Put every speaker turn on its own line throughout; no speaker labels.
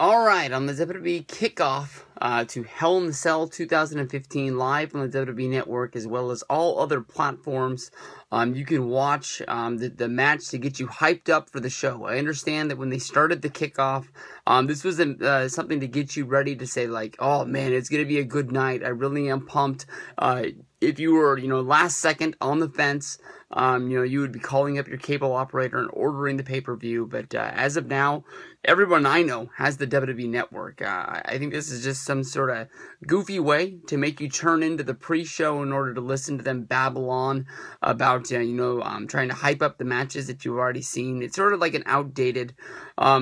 Alright, on the WWE Kickoff to Hell in the Cell 2015 live on the WWE Network, as well as all other platforms, you can watch the match to get you hyped up for the show. I understand that when they started the kickoff, this was something to get you ready to say, like, oh man, it's going to be a good night. I really am pumped. If you were, last second on the fence, you would be calling up your cable operator and ordering the pay-per-view. But as of now, everyone I know has the WWE Network. I think this is just some sort of goofy way to make you turn into the pre-show in order to listen to them babble on about, trying to hype up the matches that you've already seen. It's sort of like an outdated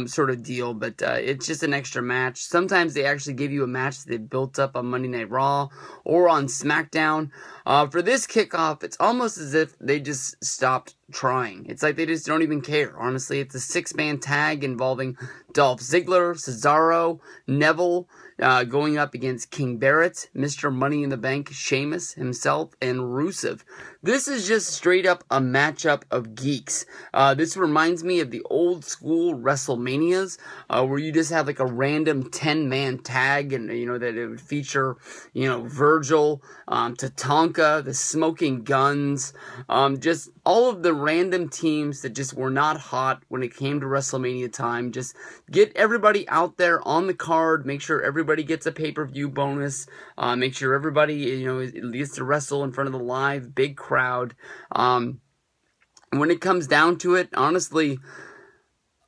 sort of deal, but it's just an extra match. Sometimes they actually give you a match that they built up on Monday Night Raw or on SmackDown. For this kickoff, it's almost as if they just stopped trying. It's like they just don't even care. Honestly, it's a six-man tag involving Dolph Ziggler, Cesaro, Neville, going up against King Barrett, Mr. Money in the Bank, Sheamus himself, and Rusev. This is just straight up a matchup of geeks. This reminds me of the old school WrestleManias, where you just have like a random 10-man tag, and that it would feature, Virgil, Tatanka, the Smoking Guns, just all of the random teams that just were not hot when it came to WrestleMania time. Just get everybody out there on the card, make sure everybody gets a pay-per-view bonus, make sure everybody, gets to wrestle in front of the live big crowd. When it comes down to it, honestly,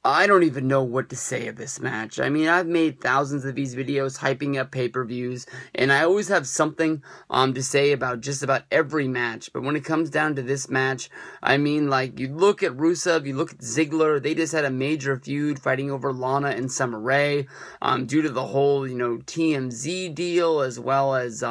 I don't even know what to say of this match. I mean, I've made thousands of these videos hyping up pay-per-views, and I always have something to say about just about every match. But when it comes down to this match, I mean, like, you look at Rusev, you look at Ziggler, they just had a major feud fighting over Lana and Summer Rae, due to the whole, TMZ deal, as well as,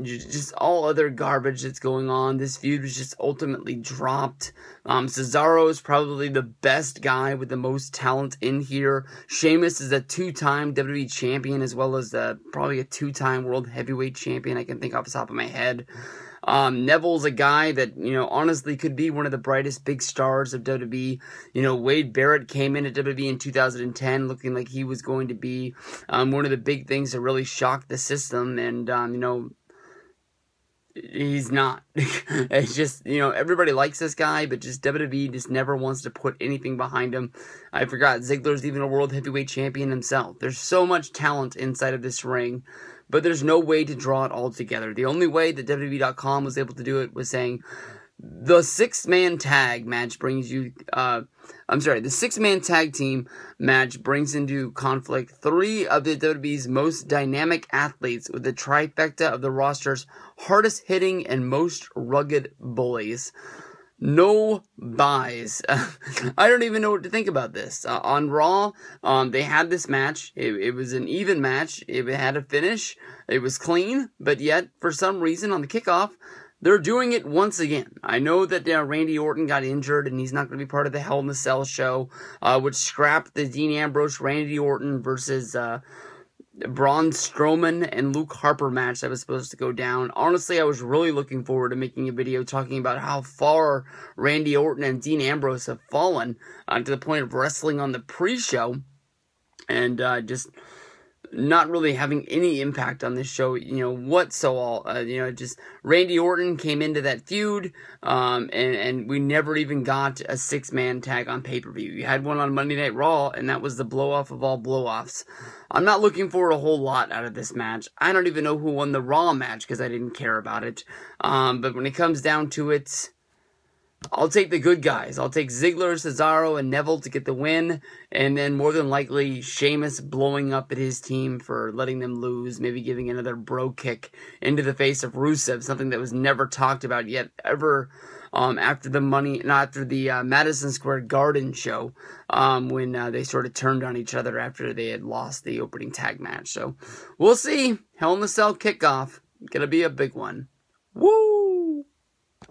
just all other garbage that's going on. This feud was just ultimately dropped. Cesaro is probably the best guy with the most talent in here. Sheamus is a two-time WWE champion, as well as probably a two-time World Heavyweight champion I can think off the top of my head. Neville's a guy that, honestly could be one of the brightest big stars of WWE. Wade Barrett came into WWE in 2010 looking like he was going to be one of the big things that really shocked the system, and, he's not. It's just, everybody likes this guy, but just WWE just never wants to put anything behind him. I forgot, Ziggler's even a World Heavyweight Champion himself. There's so much talent inside of this ring, but there's no way to draw it all together. The only way that WWE.com was able to do it was saying, the six-man tag match brings you, the six-man tag team match brings into conflict three of the WWE's most dynamic athletes with the trifecta of the roster's hardest hitting and most rugged bullies. No buys. I don't even know what to think about this. On Raw, they had this match. It was an even match. It had a finish. It was clean, but yet, for some reason, on the kickoff, they're doing it once again. I know that Randy Orton got injured and he's not going to be part of the Hell in the Cell show, which scrapped the Dean Ambrose, Randy Orton versus Braun Strowman and Luke Harper match that was supposed to go down. Honestly, I was really looking forward to making a video talking about how far Randy Orton and Dean Ambrose have fallen to the point of wrestling on the pre-show and just not really having any impact on this show, whatsoever. Just Randy Orton came into that feud, and we never even got a six-man tag on pay-per-view. You had one on Monday Night Raw, and that was the blow-off of all blow-offs. I'm not looking for a whole lot out of this match. I don't even know who won the Raw match, because I didn't care about it. But when it comes down to it, I'll take the good guys. I'll take Ziggler, Cesaro, and Neville to get the win, and then more than likely Sheamus blowing up at his team for letting them lose, maybe giving another bro kick into the face of Rusev, something that was never talked about yet ever after the Madison Square Garden show, when they sort of turned on each other after they had lost the opening tag match. So we'll see. Hell in the Cell kickoff, gonna be a big one. Woo!